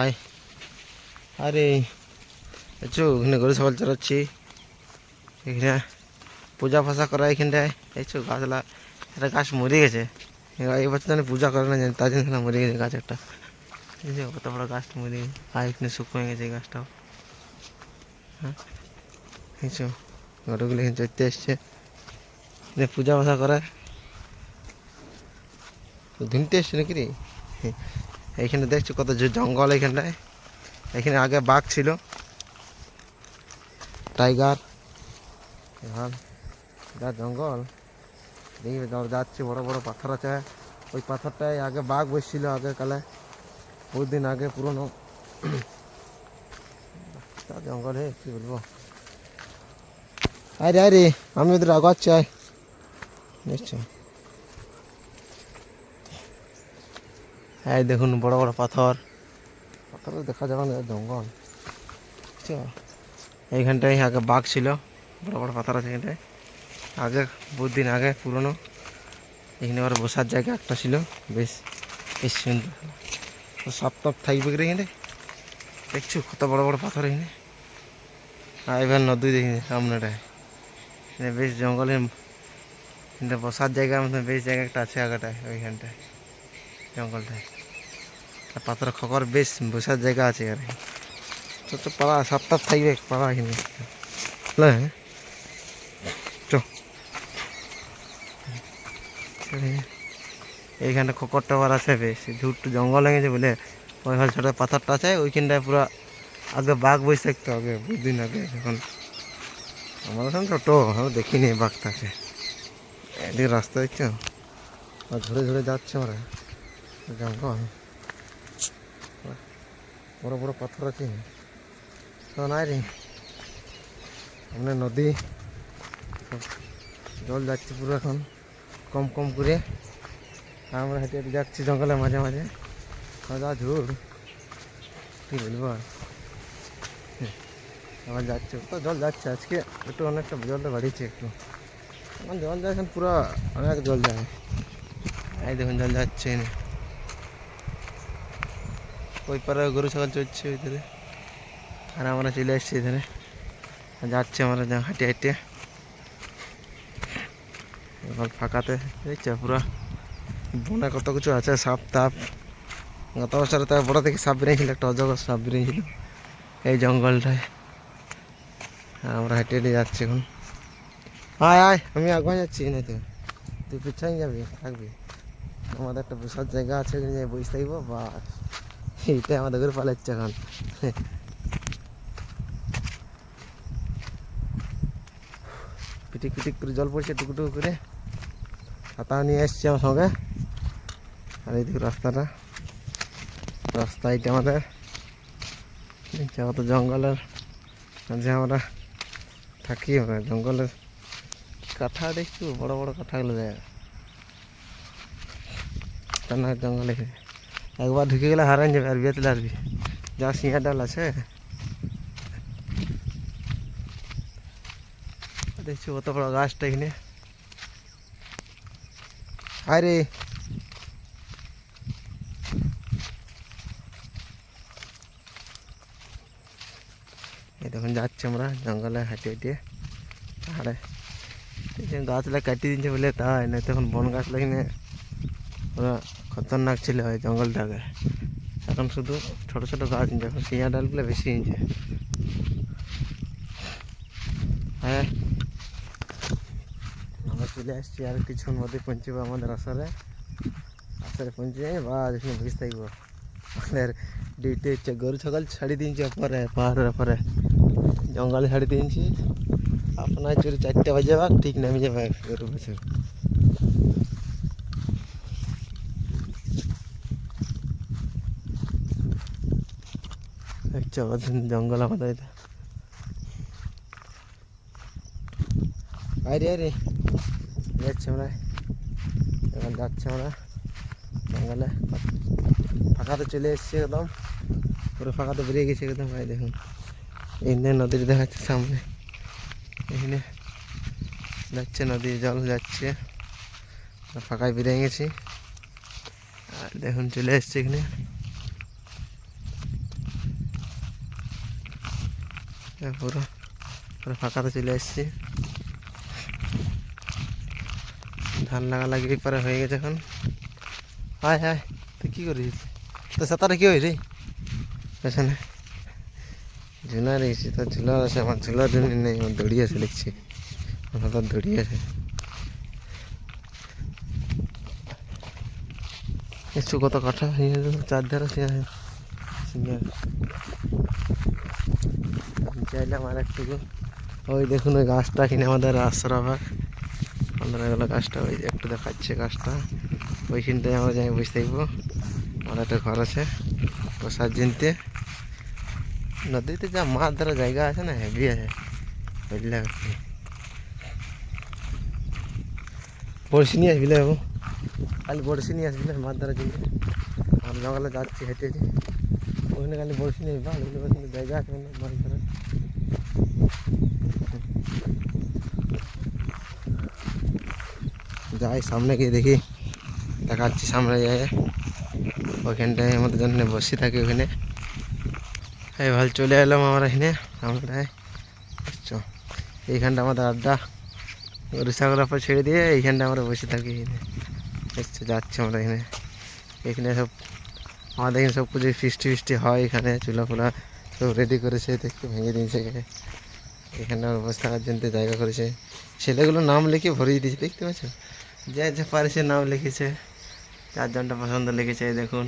High, আরে দেখছো এখানে গরু ছাগল চড়াচ্ছি। এখানে পূজা ফাজা করা এখানটায় দেখছো গাছলা, একটা গাছ মরে গেছে। এই বছর জানি পূজা করে না, জানি তার জন্য মরে গেছে গাছ একটা। দেখছো কত বড় গাছটা মরে গেছে, আর এখানে শুকনো হয়ে গেছে এই গাছটাও। হ্যাঁ দেখছো গরুগুলো এখানে চড়তে এসছে, পূজা ফাজা করে ধুনতে এসছে নাকি রে। এইখানে দেখছো কত জঙ্গল এইখানটায়। এখানে আগে বাঘ ছিল, টাইগার। এখন যা জঙ্গল দেখি যাচ্ছে, বড় বড় পাথর আছে। ওই পাথরটায় আগে বাঘ বসছিল, আগে কালে বহুত দিন আগে, পুরনো তা জঙ্গল। হে কি বলবো, আরে আরে আমি ওদের আগাচ্ছি, আয় নিশ্চয়। হ্যাঁ দেখুন বড় বড় পাথর, পাথর দেখা যাবে না, জঙ্গল। এইখানটায় আগে বাঘ ছিল, বড় বড় পাথর আছে এখানটায়, আগে বহুত দিন আগে পুরনো। এখানে আবার বসার জায়গা একটা ছিল, বেশ বেশ সুন্দর। সাপ টাপ থাকবে এখানে, দেখছো কত বড় বড় পাথর এখানে। আর এবার নদী দেখিনি সামনেটায়, বেশ জঙ্গলের বসার জায়গার মধ্যে বেশ জায়গা একটা আছে আগাটায়, ওইখানটায় জঙ্গলটায়। আর পাথর খকর বেশ বসার জায়গা আছে। আর তো পাড়া সাপ টাপ থাকবে পাড়া এখানে, হ্যাঁ চো। এইখানটা খকর টাওয়ার আছে, বেশ ঝুট্টু জঙ্গল হয়ে গেছে বলে ওই হল ছোটো পাথরটা আছে ওইখানটায় পুরো। আগে বাঘ বসে থাকতো, আগে বহুত দিন আগে। এখন আমার ওখানে ছোটো, আমি দেখিনি বাঘটাকে। এদিকে রাস্তা দেখছো, আর ঘুরে ঘুরে যাচ্ছে আমরা জঙ্গল, বড় বড় পাথর আছে তো নাই রে। সামনে নদী, জল যাচ্ছে পুরো এখন কম কম করে। আমরা হেঁটে হেঁটে যাচ্ছি জঙ্গলের মাঝে মাঝে, যা ঝুড় কী বলবো। আর আমার যাচ্ছে তো, জল যাচ্ছে আজকে একটু, অনেকটা জলটা বাড়িয়েছে একটু। এখন জল যায়, এখন পুরো অনেক জল যায়। এই দেখুন জল যাচ্ছে, ওই পারে গরু ছাগল চড়ছে ওইধারে, আর আমরা চলে এসছি এখানে, যাচ্ছি আমরা হাঁটে হাঁটে এবার ফাঁকাতে। দেখছো পুরো বনে কত কিছু আছে, সাপ তাপ। গত বছরে তো বড় থেকে সাপ বেরিয়েছিল, একটা অজগর সাপ বেরিয়েছিল এই জঙ্গলটায়। আমরা হেঁটে হেঁটে যাচ্ছি এখন। আয় আয়, আমি আগুয়া যাচ্ছি না, তুই পিছাই যাবি থাকবি। আমাদের একটা বসার জায়গা আছে, বসে থাকবো বা এইটাই আমাদের ঘরে পালাচ্ছে এখন। পিটিক পিটিক করে জল পড়ছে টুকুটুকু করে। ছাতা নিয়ে এসছি আমার সঙ্গে। আর এইদিকে রাস্তাটা, রাস্তা এটা আমাদের। তো জঙ্গলের মাঝে আমরা থাকি, আমরা জঙ্গলের কাঁঠা দেখছো, বড় বড় কাঁঠাগুলো যায় টানা জঙ্গলে। একবার ঢুকে গেলে হারান যাবে, আর বেতলে আসবি। যা সিঁয়া ডাল আছে দেখছো, কত বড় গাছটা এখানে। আরে এই দেখুন যাচ্ছি আমরা জঙ্গলে হাঁটে হেঁটে। আরে গাছলা কাটিয়ে দিচ্ছে বলে তাই না, তখন বন গাছ লাগিয়ে পুরো খতরনাক ছিল ওই জঙ্গলটাকে। এখন শুধু ছোট ছোট গাছ, যখন সিঁয়া ডালগুলো বেশি হয়েছে। হ্যাঁ আমরা চলে আসছি, আর কিছুক্ষণ মধ্যে পৌঁছবো আমাদের আসারে। আসারে পৌঁছে যাই বা এখানে বসে থাকবো। আমাদের ডিউটি হচ্ছে গরু ছাগল ছাড়ি দিয়েছি পরে, পাহাড়ের পরে জঙ্গলে ছাড়ি দিয়েছি। আপনার চুরি 4টা বাজে বা ঠিক নেমে যাবে গরু বছর। দেখছো জঙ্গল আমাদের এটা। আরে আরে যাচ্ছি আমরা, এবার যাচ্ছি আমরা জঙ্গলে। ফাঁকাতে চলে এসছি একদম, পুরো ফাঁকাতে বেরিয়ে গেছে একদম। ভাই দেখুন এখানে নদীর দেখাচ্ছে সামনে, এখানে যাচ্ছে নদী, জল যাচ্ছে, ফাঁকায় বেরিয়ে গেছি। আর দেখুন চলে এসছি এখানে। পুরো পুরো ফাঁকাতে চলে এসেছি। ধান লাগালাগি পরে হয়ে গেছে এখন। হায় হায়, তুই কী করিস? তো সাঁতারে কী হয় রে পেছনে? ঝুলা রেখেছি, তো ঝুলা আছে আমার, ঝুলা দিন নেই, আমার দড়ি আছে দেখছি, আমার তো দড়ি আছে। একটু কত কাঠা চারধারে চাইলাম আর একটু। ওই দেখুন ওই গাছটা কিনে আমাদের আশ্রবাক আমরা এগুলো গাছটা ওই একটু দেখাচ্ছে গাছটা, ওইখানটায় আমরা যাই বসে থাকবো। আমার একটা ঘর আছে প্রসাদ জিনতে। নদীতে যা মাছ ধরার জায়গা আছে না, হেভি আছে বুঝলে। বড়শি নিয়ে আসবি বাবু, খালি বড়শি নিয়ে আসবি মাছ ধরার জন্য। আমরা জঙ্গলে যাচ্ছি হেঁটে হেঁটে, ওখানে খালি বড়শি নিয়ে আসবা, ওখানে জায়গা আছে মাছ ধরার। যাই সামনে গিয়ে দেখি, দেখাচ্ছি সামনে যায় ওইখানটায় আমাদের জন্য বসে থাকি ওখানে। এই ভালো চলে এলাম আমরা এখানে আমরাই এইখানটা আমাদের আড্ডা, রিসাগুলোর পর ছেড়ে দিয়ে এইখানটা আমরা বসে থাকি এখানে। দেখছো যাচ্ছি আমরা এখানে, এখানে সব আমাদের এখানে সব কিছু ফিস্টি হয় এখানে, চুলা ফুলা সব রেডি করেছে, দেখতে ভেঙে দিয়েছে এখানে আমরা বসে থাকার জন্য জায়গা করেছে। ছেলেগুলো নাম লিখে ভরিয়ে দিয়েছে, দেখতে পাচ্ছ, যে যে পারেছে নাম লিখেছে, 4 জনটা পছন্দ লিখেছে। দেখুন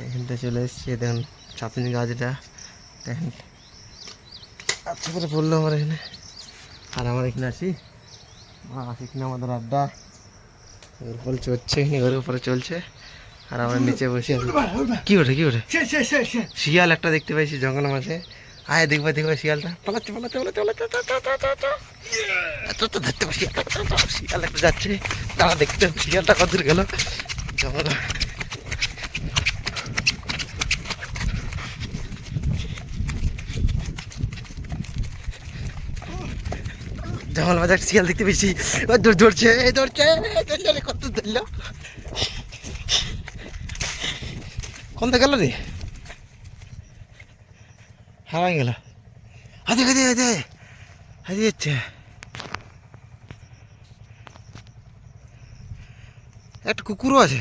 এখানটা চলে এসেছি, দেখুন চাঁদনি গাছটা দেখেন আচ্ছা করে পড়লো আমার এখানে। আর আমার এখানে আসি এখানে আমাদের আড্ডা, ঘর ফল চলছে এখানে, ঘরের উপরে চলছে, আর আমরা নিচে বসে আছি। কি ওঠে কি ওঠে? শিয়াল একটা দেখতে পাইছি জঙ্গলের মাঝে। আয় দেখবা দেখবা শিয়ালটা পালাচ্ছে পালাচ্ছে পালাচ্ছে পালাচ্ছে, ধরতে পারছি শিয়াল একটা যাচ্ছে, তারা দেখতে শিয়ালটা কত দূর গেল জঙ্গল। জঙ্গল বাজার শিয়াল দেখতে পেয়েছি, ধরছে ধরছে কত ধরল, কোনটা গেল রে, হারাই গেল। হাতে হাতে হাতে হাতে যাচ্ছে, একটা কুকুরও আছে।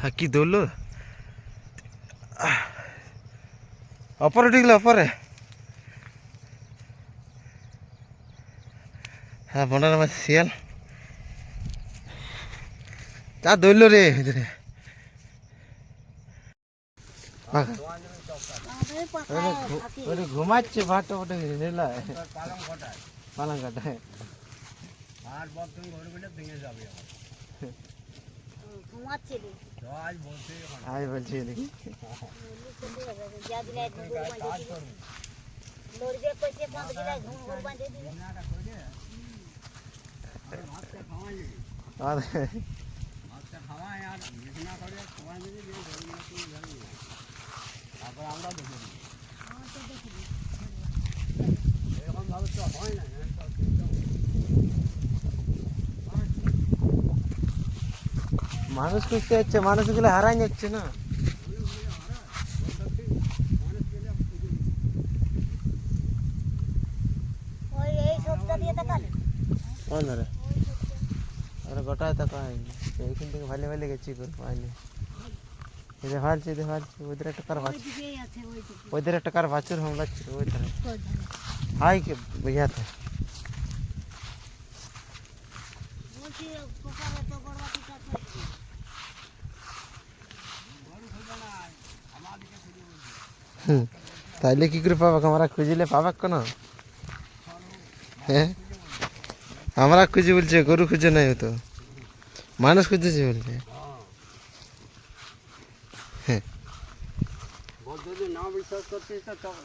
হ্যাঁ কি দৌড়লো, অপরে ঢুকলো অপরে। হ্যাঁ বন্ডার মাছ শিয়াল যা দৌড়লো রে ভিতরে। ঘুমাচ্ছে ভাটটা ওটা পালং কাটায় আজ বলছি দেখি মানুষ খুঁজতে যাচ্ছে, মানুষগুলো হারাই যাচ্ছে না। গোটায় তো পাইনি, এইখান থেকে ভালো ভালো গেছি করে পাইনি। এটা ভালছে এটা ভালছে, ওইদের একটা কার বাছুর, ওইদের একটা কার বাছুর হামলাচ্ছে ওই ধারে হাই কে বুঝাতে। তাইলে কি করে পাবাক, আমরা খুঁজিলে পাবাক কেন? হ্যাঁ আমরা খুঁজি বলছে, গরু খুঁজে নাই, তো মানুষ খুঁজেছে বলছে। হ্যাঁ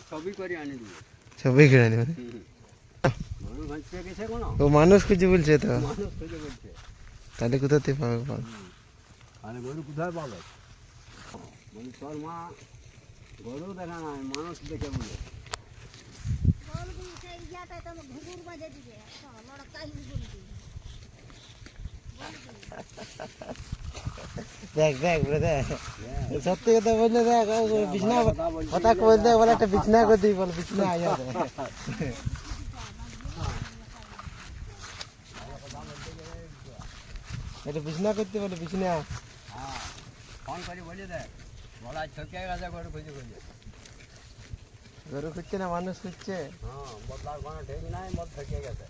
সবই কিনে আনি, ও মানুষ খুঁজে বলছে, তো তাহলে কোথা থেকে পাবে? গরু কোথায় পাবে? তোর মা গরু দেখা নাই, মানুষ দেখে বলে। দেখ দেখ বলে দেখ সত্যি কথা বললে দেখ ও বিছনা কথা কই দেখ বলে একটা বিছনা করে দিই বল বিছনা আয়া দে এটা বিছনা করতে বলে বিছনা হ্যাঁ ফোন করে বলে দে বলা ঠকে গেছে গরু খুঁজে খুঁজে গরু খুঁজছে না মানুষ খুঁজছে হ্যাঁ বদলার কোনো ঠিক নাই মদ ঠকে গেছে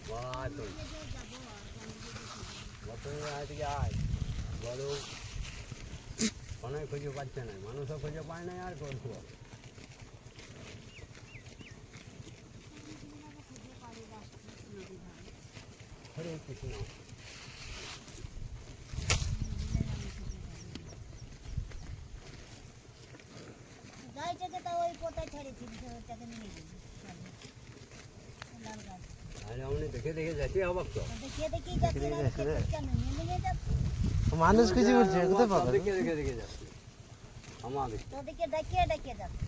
বলা তুই তুই আজকে আয় গরু অনেক খুঁজে পাচ্ছে না মানুষও খুঁজে পায় না আর করবো হরে কৃষ্ণ যাইছে যে তা ওই কোথায় ছেড়েছি ওটাকে নিয়ে গেছি লাল গাছ আরে আমি দেখে দেখে যাচ্ছি অবাক তো দেখিয়ে দেখি যাচ্ছে না কেন নিয়ে যাচ্ছে মানুষ খুঁজে বলছে কোথায় পাবে দেখে দেখে দেখে যাচ্ছি আমাদের তোদেরকে দেখিয়ে দেখিয়ে যাচ্ছে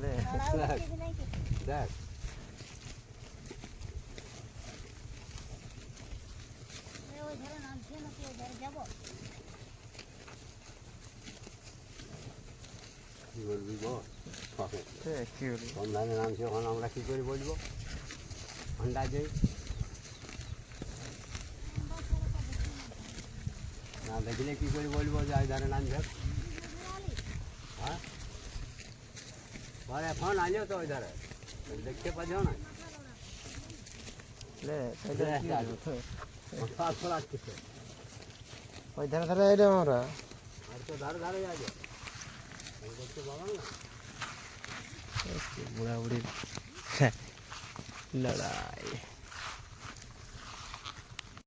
লে তারাও দেখি নাই কিছু দেখ ওই ধারে নামছে নাকি ওই ধারে যাবো কি বলবি বল কি বলি কোন ধানে নামছি ওখানে আমরা কি করে বলবো আন্দাজে না দেখলে কি করে বলবো যে ওই ধারে নামছে হ্যাঁ বলে ফোন আইলেও তো ওই ধারে দেখতে পাচ্ছ না লে তাইলে কি বলবো? মাথা খোলাচ্ছে ওই ধারে ধারে এলাম আমরা আর তো ধারে ধারে যাবে দেখতে পাবো না বুড়া বুড়ির লড়াই